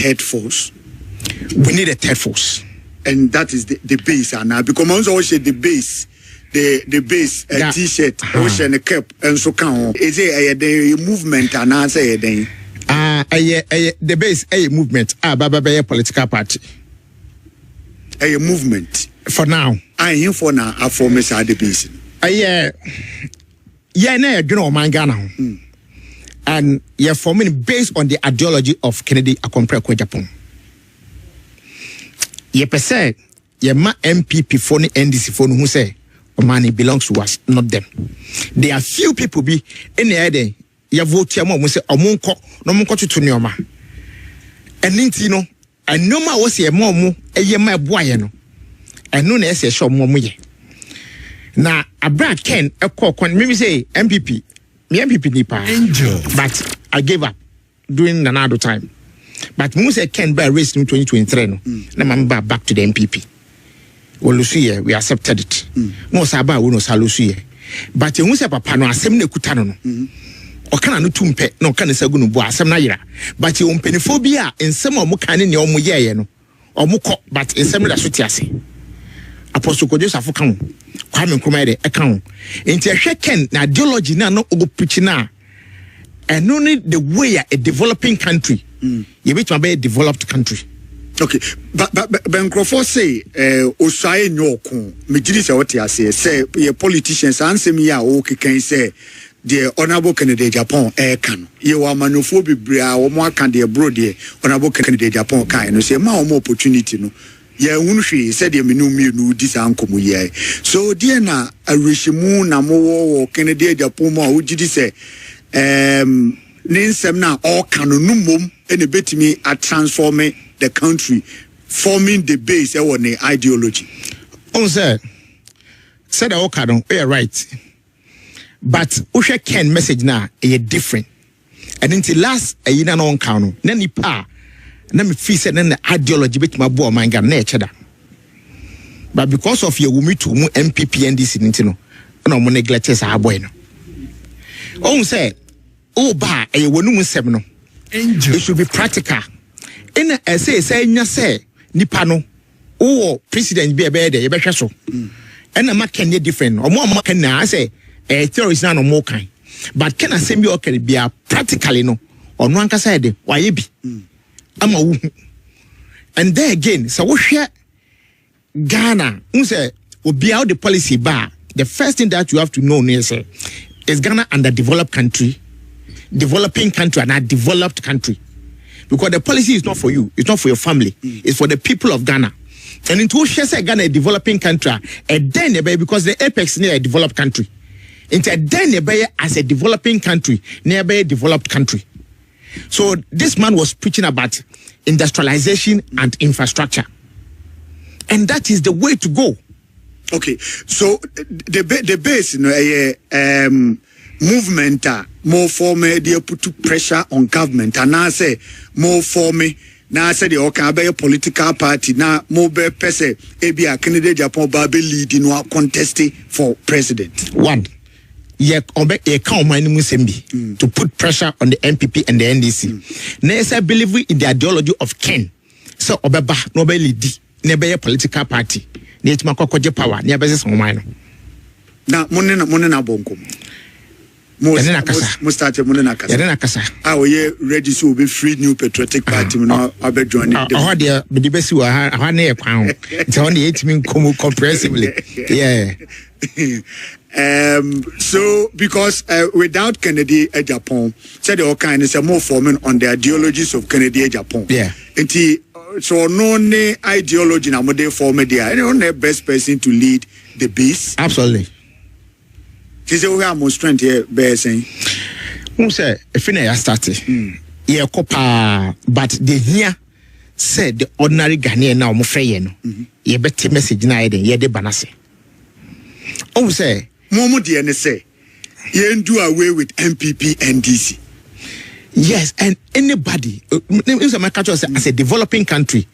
third force. We need a third force. And that is the base. And now, because I always say the base, the base, a t-shirt, and a cap, and so can. Is it a movement? And I say the base, a movement, a political party. A movement. For now. I am for now, I form a side base. Yeah, no, you know, my Ghana. And you're forming based on the ideology of Kennedy Agyapong. Ye per se, ye ma NPP phone NDC phone who say money belongs to us, not them. There are few people be in the idea. Ye vote your mom say omunko no munko to nyoma. And nintino, and no ma was ye mom e ye ma boy no. And no na say show mom ye. Na abra Ken e call kon me say MPP. Me MPP nipa. Angel. But I gave up during another time. But Musa Ken by race in 2023 no. Na mamba back to the MPP. Olusuye we accepted it. Musa ba we no salusuye. But Musa papa no asem na kuta no no. Okana no tumpe na okana sagu no bo asem na yira. But ompeniphobia ensem omuka ne omu yeye no. Omukọ but ensem da so tiase. Apostle Joseph kan Kwame Nkrumah de kan. Enti ehwe Ken na ideology na no go preach na. And only the way a developing country. You bet to be a developed country. Okay, but Bencroft say, Osai Nyoko, Majority what you say, your politicians answer me, okay, can say the Honorable Kennedy Agyapong can. You are manophobic, or more can the abroad, the Honorable Kennedy Agyapong kind. Say, more opportunity, no. Yeah, Unshi said, you know, this uncle. So, dear na, a Rishimu, Namo, Kennedy Agyapong, who did say, Ninsem na all canonum and a bit me at transforming the country, forming the base on the ideology. Oh, sir, said all canon, you're right. But Usha Ken message now is different. And until last a year on canon, Nanny Pa, Nami Fee and then the ideology with my boy, my nature. But because of your wumi to MPP and this in Intino, no more neglects our bueno. Oh, sir. Oh, ba a wonu seminal. Angel. It should be practical. In a say Nipano. Oh, president be a bed, a better so. And a macan different or more macan. I say a theory is not no more kind. But can I say me okay be a practically no on one side? Why ye be? I'm a woman. And there again, so we share Ghana. Say will be out the policy bar. The first thing that you have to know is Ghana underdeveloped country. Developing country and a developed country, because the policy is not for you, it's not for your family, it's for the people of Ghana. And into say Ghana a developing country, and then because the apex near a developed country, into then as a developing country, nearby a developed country. So this man was preaching about industrialization and infrastructure, and that is the way to go. Okay, so the base, movement more for me they put pressure on government and I say more for me now say the okay be a political party now more be person be a Kennedy Agyapong ba be lead in one contest for president. One ye come to put pressure on the MPP and the NDC. Next I believe in the ideology of Ken. So obeba no be lead never a political party. Ne it makokoje power ne be say somano. Na monena bonko. Mustard Monena Casa. Our year ready to be free new Patriotic Party. No, I'll be joining. Oh, dear, but the best you are 1 pound. It's only 8 million comprehensively. Yeah. So because without Kennedy Agyapong, said all kind is a more forming on the ideologies of Kennedy Agyapong. Yeah. And so no ideology na model for media. Anyone the best person to lead the base? Absolutely. This is where most strength here bear saying. Who say if I started? Yeah, copa, but the here said the ordinary Ghanaian now mo frey no. Ye better message na ye de banase. Oh say, Momo the say, you do away with MPP and DC. Yes, and anybody as a developing country,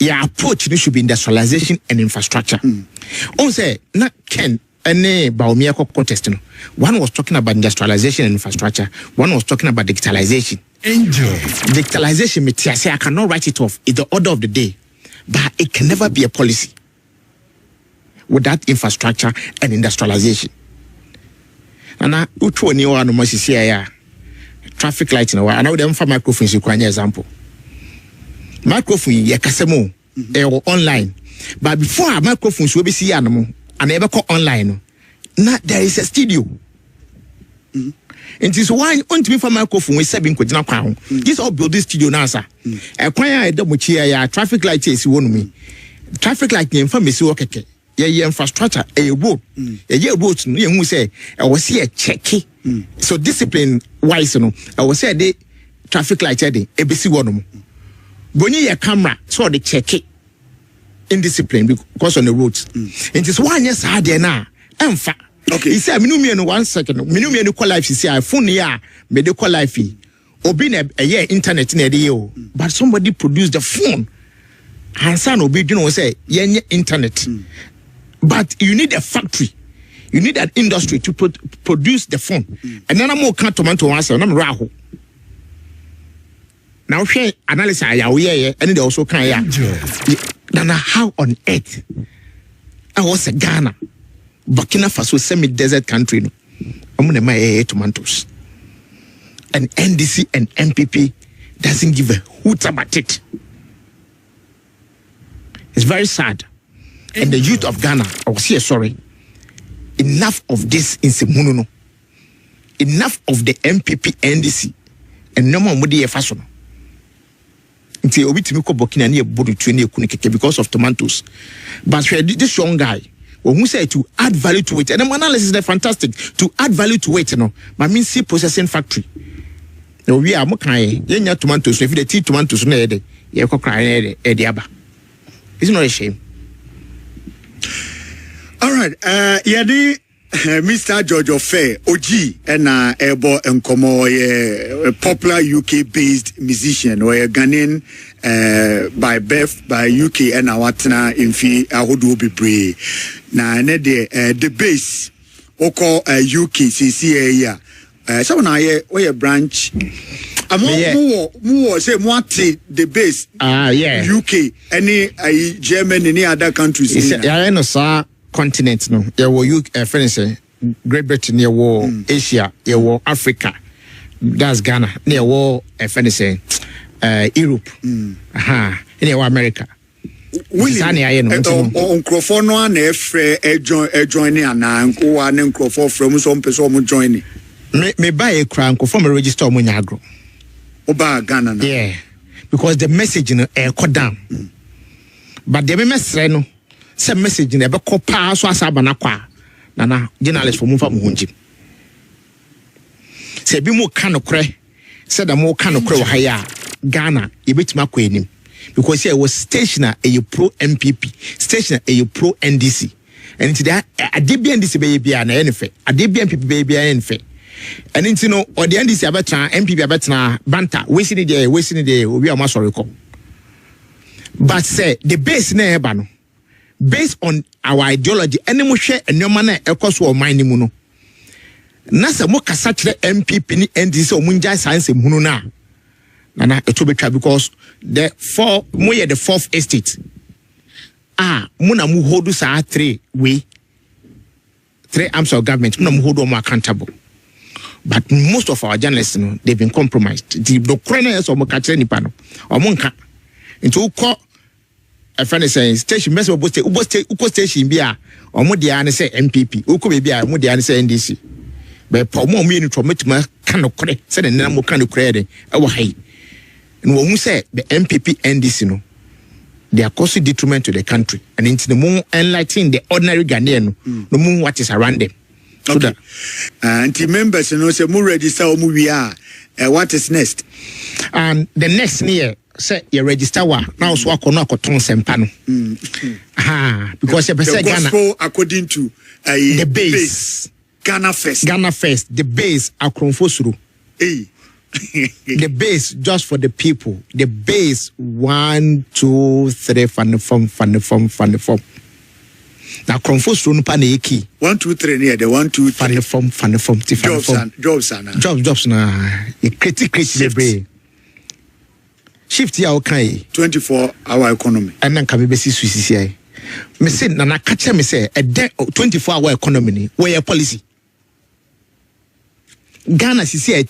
your approach should be industrialization and infrastructure. Oh say, not Ken. Any Baumia contest, One was talking about industrialization and infrastructure. One was talking about digitalization. Enjoy. Digitalization, I cannot write it off. It's the order of the day. But it can never be a policy without infrastructure and industrialization. And now, traffic light in a while. I know them for microphones, you can example. Microphone, yakasemo, online. But before our microphones will be see animal, and never call online. Now there is a studio. And this why on me for microphone we seven could not crown. This all build this studio now, sir. A choir double chair, traffic light is one me. Traffic light name for Miss Walker. Yeah, infrastructure, a road. A year road, who say, I was here checky. So discipline wise, I was here the traffic light a ABC one. Boni a camera, so the check it. Indiscipline because on the roads. It is 1 year hard now. Okay. He said, Minumi 1 second. Minumi call life. He said, phone ya, medical life. Obin a year internet in a day. But somebody produced the phone. And son Obi, say, yeah, internet. But you need a factory. You need an industry to produce the phone. And then I'm more tomato answer, and I'm Rahu. Now, share analysis, and they also can. Then how on earth? I was a Ghana, Burkina Faso, semi-desert country. I'm going to buy tomatoes. And NDC and NPP doesn't give a hoot about it. It's very sad. And the youth of Ghana, I was here, sorry. Enough of this in Simuno. Enough of the NPP, NDC, and no more Modi Faso. Until we to Burkina near Bodu because of tomatoes. But this young guy, when we say to add value to it, and the analysis is fantastic. To add value to it, but means see processing factory. Now we are mokai, yenya tomatoes, if the tea tomatoes no ede, ye ko cry ediaba. It's not a shame. All right, yadi Mr. George Ofe Oji and Ebo Nkomo, a popular UK-based musician or a Ghanaian by birth by UK and Awatana Infi Ahodu Bibre. Na ne the base oko UK CCA someone I branch more say mwati the base UK any German any other countries no sir continent no there were UK friends Great Britain there were Asia there were Africa that's Ghana there were friends Europe there were America Nkrofo no na efre join ana nko wa ne nkrofo from some person join me buy a crown for me register mo nyagro oba Ghana na yeah because the message no e down but the message no say message no e be ko pa so asaba na kwa na journalist for mo fa mo honjim say bi mo ka no kre say da mo ka no kre wa ha ya Ghana e betima kwa enim because here was stationer a pro NPP stationer a pro NDC and into that a DB NDC baby na enfe a DB NPP baby enfe and into no or the NDC abetra NPP abetra banta we see the we are sorry call but say the base na eba no based on our ideology any mo share enoma na ekoso o man ni mu no na se mo kasa kire NPP ni NDC o munja science hunu na Nana etobetwa because the fourth estate muna mu hold sa three arms of government muna mu hold them accountable but most of our journalists they've been compromised the criminals of mokatre nipa no omonka into uko a friend saying station mess of uko station bia omo dia ne say NPP uko be bia omo dia ne say NDC but pomo mi ni trometuma kanokre say the nna mo kanokre de e wo hai. And when we say the NPP NDC, they are causing detriment to the country, and into the more enlightening the ordinary Ghanaian, no more what is around them. So okay. And the members, say more register or we are. What is next? And the next year, say you register now so I cannot turn sempano. Because the gospel according to the base. Ghana first, the base akromfosuru. The base just for the people. The base 1, 2, 3 from the form. na kromfo so no pa na eki 1 2 3 near the 1 2 3 fan form jobs na e critic lebre shift ya okay 24-hour economy and nan ka be besi suisisi ai me say na catch me say a 24-hour economy ni where policy Ghana CC a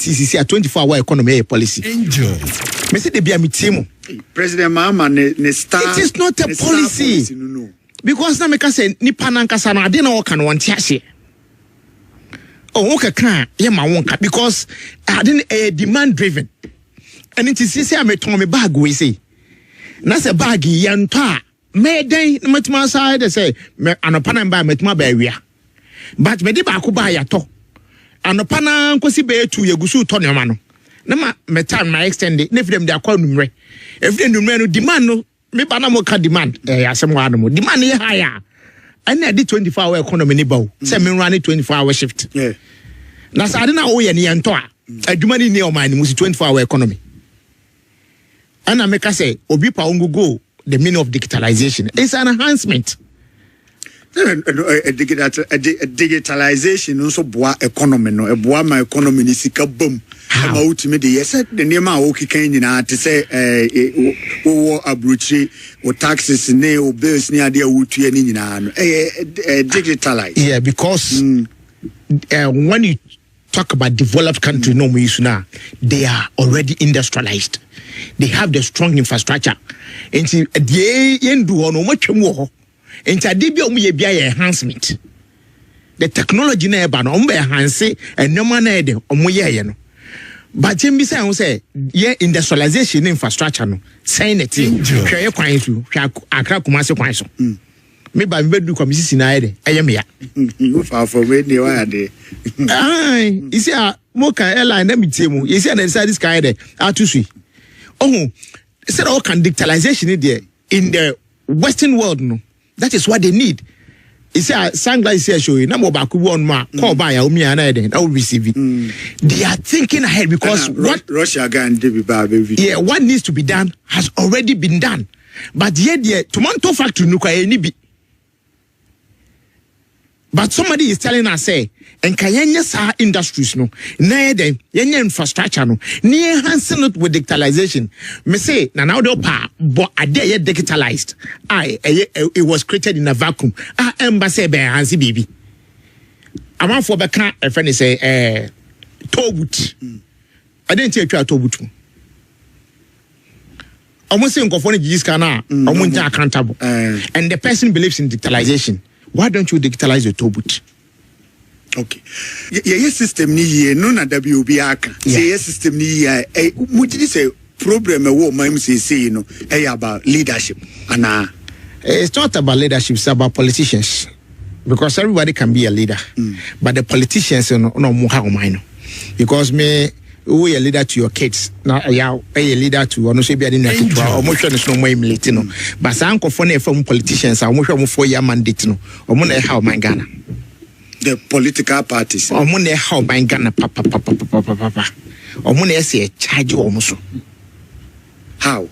24-hour economy policy angel me say dey be am team President Mahama ne start. It is not a policy. No. Because na meka say nipa na nkasa na ade na wo ka no wonte ase. Oh, okay kan ye ma wonka because ade a demand driven. And it is say am ton me bag we say. Na say bag ye nto a me den na matuma side dey say me anopa na ba matuma ba awia. But me dey ba ko ba ya to. Anopa na nkosi be 2 yegusu to ne ma no. Na ma time na extend it. If them dey akwa numre. If the numero demand no, me ba na mo ka demand. Asem wa no mo. Demand ye higher. And na di 24-hour economy ni ba. Say me run 24-hour shift. Yeah. Na sa ade na wo ye ne ento a. Adwuma ni o man ni mo 24-hour economy. And I make say obi pa go the meaning of digitalization. It's an enhancement. Digitalization also boa economy no e boa my economy ni sika bom ama ultimate dey said the name a woki kan nyina to say wo abruchi wo taxes ne wo bills ni ade a wotua ni nyina no digitalize. Yeah, because when you talk about developed country no use now, they are already industrialized. They have the strong infrastructure. And the yendu ono mo Enta de bia ye bia enhancement. The technology na eba no enhance enoma na ede ye no. But him be say ye industrialization infrastructure no saying it hwe ye kwan so hwe akra kumase kwan so. Me ba me du komisi na ede eye me ya. You fa for me dey why dey. Ai, isi a mo kan airline na mitemu. You see na inside this kind de atusui. Oh, said all can digitalization there in the Western world no. That is what they need. It's a sunglasses here show you. Number back one ma call by Umi and I will receive it. They are thinking ahead because what Russia can do baby. Yeah, what needs to be done has already been done. But yet the tomato factory nuka any be. But somebody is telling us say and kayenya sa industries no na den yenya infrastructure no ni enhancing it with digitalization. Me say na now do pa but ade ye digitalized. It was created in a vacuum. Embassy be enhance bibi. Aman for be kan a friend say tobut. I didn't tell you tobut. Almost say nkofo ni jiska na omunja accountable. And the person believes in digitalization. Why don't you digitalize the tobut? Okay. Your system ni ye no na WB aka. Say your system ni ye mutidi say problem wo man say no about leadership. Ana it's not about leadership, it's about politicians. Because everybody can be a leader. But the politicians no mo ha o man no. Because me we a leader to your kids. Now ya a leader to no say be ade na kitwa. Omo hwe no so mo emulate no. But san kofo na from politicians a omo hwe mo 4-year mandate no. Omo na how man Ghana. The political parties. Omo na how man Ghana papa. Omo na say charge omo so. How?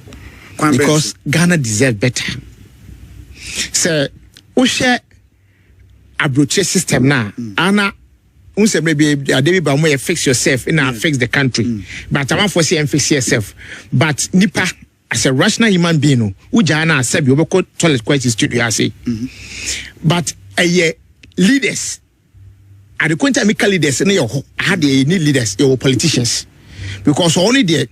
Because Ghana deserve better. So we share abroad system na ana unse maybe adebi ba mo fix yourself and fix the country. But I want for say fix yourself. But nipa as a rational human being no uja na sabi obeko toilet quite studio say. But leaders at the point make leaders na your had they need leaders your politicians because only they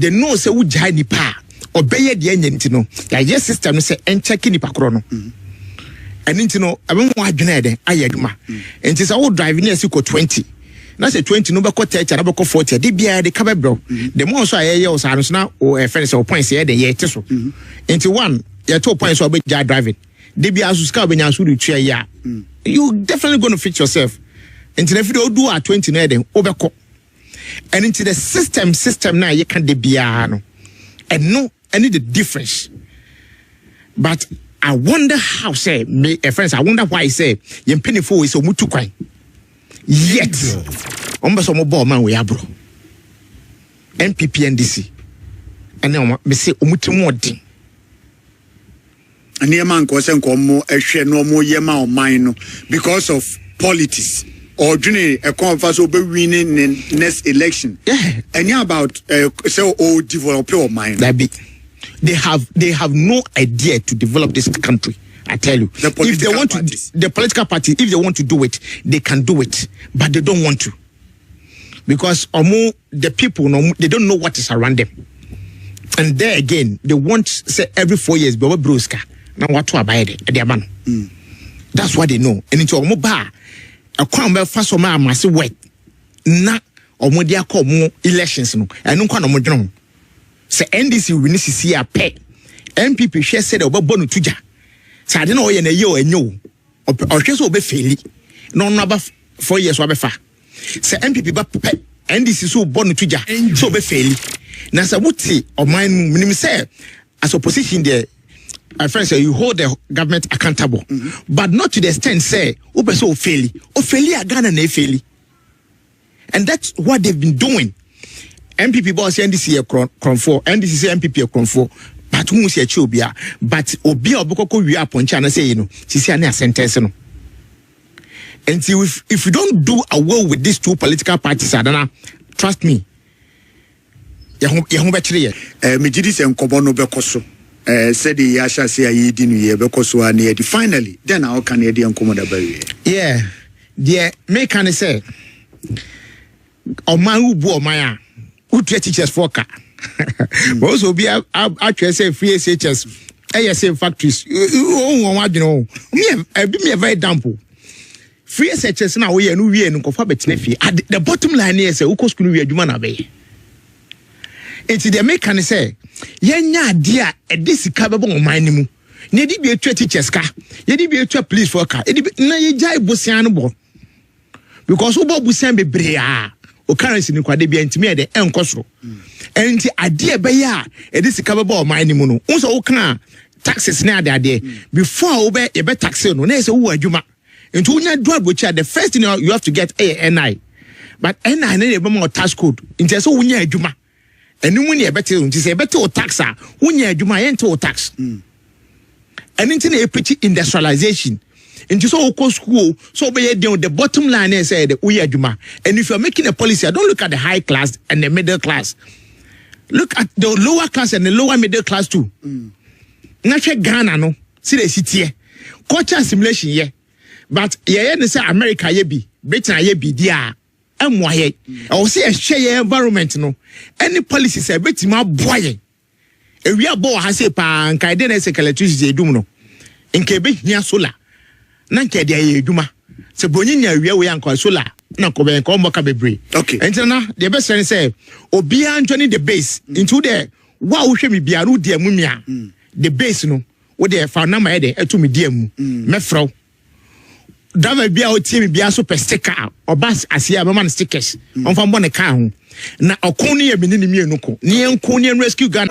know say uja nipa obeye de anyenti no ya system no say encheck nipa kro no. And into no, I don't want to do ayeduma. And it's all driving as you go 20. Now say 20, no bako 30, no bako 40. They be the cover bro. The more so I hear us now or friends or points here, the year so. Into one, your 2 points will be driving. They be as scout when you chair ya. You definitely gonna fix yourself. Into if you do at 20 now then overco. And into the system now you can be no. And no, I need the difference. But I wonder how say me friends. I wonder why say yen penifo is so mutu kwan. Yet, so mo ball man we abro. NPP NDC. And now me say omutu modin. near man kosen komo ehwe no mo yema o man no because of politics or during a conference will be winning in next election. Yeah. And yeah, about so all develop your mind. They have no idea to develop this country. I tell you, if they want to, the political party, if they want to do it, they can do it, but they don't want to, because the people, they don't know what is around them, and there again, they want say every 4 years, but bruska now what to abide it. That's what they know, and into bar, a crown bell fast or my massive wet, na dia call more elections no, and no kind of more. Say NDC we need to see a pay. NPP share said about bonu tuja. So I don't know when you and you or just will be fairly. No number 4 years will be far. Say NPP but NDC so bonu tuja so be fairly. Now say what say or mine minimum say as opposition there. My friend say you hold the government accountable, but not to the extent say open so fairly or fairly a Ghana na fairly. And that's what they've been doing. NPP boss NDC a cron 4, NDC NPP a cron 4, but who say chobia, but obia oboko we up on China say you know, she say a sentence no. And see if you don't do away with these two political parties, Adana, trust me. Yahoo battery. Mijidis and Kobono Bekoso. Said the Yasha say I didn't hear Bekoso and yet finally, then our Canadian Commander Berry. Yeah, dear, may can I say, or my ubo maya. Who teachers for car? Also, be actually say free SHS, ASA factories. You know, me a very dample. Free SHS now we are no we and confabet nephew. At the bottom line is a Uko school we are Jumana Bay. It's the American say, Yanya dear, a discardable minimum. Nedi be a teachers car, yedi be a police for car, na ye jai busiano. Because Ubo Busan be brea. O currency ni kwade bia ntimi de enkoso enti ade be ya e dis kababa man ni mu no unso wo kan taxes na ade before wo be e be tax no na say wo adwuma enti unya do abocha the first thing you have to get a NI but NI na e be mo tax code enti say wo nya adwuma enu mu ne e be te enti say e be te o tax a wo nya adwuma ye enti o tax enti na e preach industrialization. Into so school, so be the bottom line is said Uyajuma. And if you're making a policy, don't look at the high class and the middle class. Look at the lower class and the lower middle class too. Nache Ghana no, see the city here. Culture simulation here. But yeah, say America ye be, Britain ye be dia. And why I see a share environment no. Any policy say bit ma boy. A real boy has a pan kaiden as electricity do no. In Quebec near solar. Nanke de eduma se bonynya awie we anko solar na ko be ko mboka bebre okay entina the best friend say obia antoni the base into the wa wo hwe me bia no de amumia the base no wo de fa na ma de etu me de amu me fro dama bia o tie me bia so per sticker obas asia be man stickers on fa mbɔ ne car ho na okon ne ye menini mienu ko ne enko ne rescue gun